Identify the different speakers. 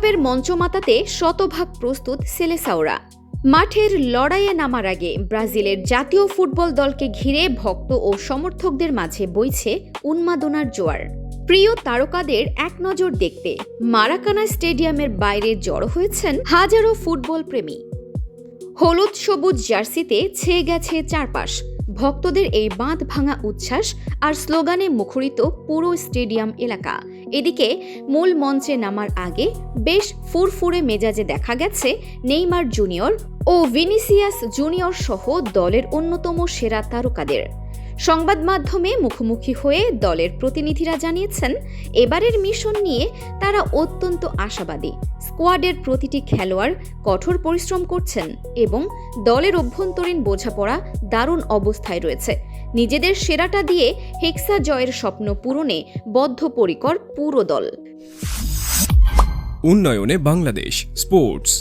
Speaker 1: বিশ্বকাপের মঞ্চ মাতাতে শতভাগ প্রস্তুত সেলেসাওরা। মাঠের লড়াইয়ে নামার আগে ব্রাজিলের জাতীয় ফুটবল দলকে ঘিরে ভক্ত ও সমর্থকদের মাঝে বইছে উন্মাদনার জোয়ার। প্রিয় তারকাদের এক নজর দেখতে মারাকানা স্টেডিয়ামের বাইরে জড়ো হয়েছেন হাজারো ফুটবল প্রেমী। হলুদ সবুজ জার্সিতে ছেয়ে গেছে চারপাশ। ভক্তদের এই বাঁধ ভাঙা উচ্ছ্বাস আর স্লোগানে মুখরিত পুরো স্টেডিয়াম এলাকা। এদিকে মূল মঞ্চে নামার আগে বেশ ফুরফুরে মেজাজে দেখা গেছে নেইমার জুনিয়র ও ভিনিসিয়াস জুনিয়র সহ দলের অন্যতম সেরা তারকাদের। সংবাদ মাধ্যমে মুখোমুখি হয়ে দলের প্রতিনিধিরা জানিয়েছেন, এবারের মিশন নিয়ে তারা অত্যন্ত আশাবাদী। স্কোয়াডের প্রতিটি খেলোয়াড় কঠোর পরিশ্রম করছেন এবং দলের অভ্যন্তরীণ বোঝাপড়া দারুণ অবস্থায় রয়েছে। নিজেদের সেরাটা দিয়ে হেক্সা জয়ের স্বপ্ন পূরণে বদ্ধপরিকর পুরো দল।
Speaker 2: উন্নয়নে বাংলাদেশ স্পোর্টস।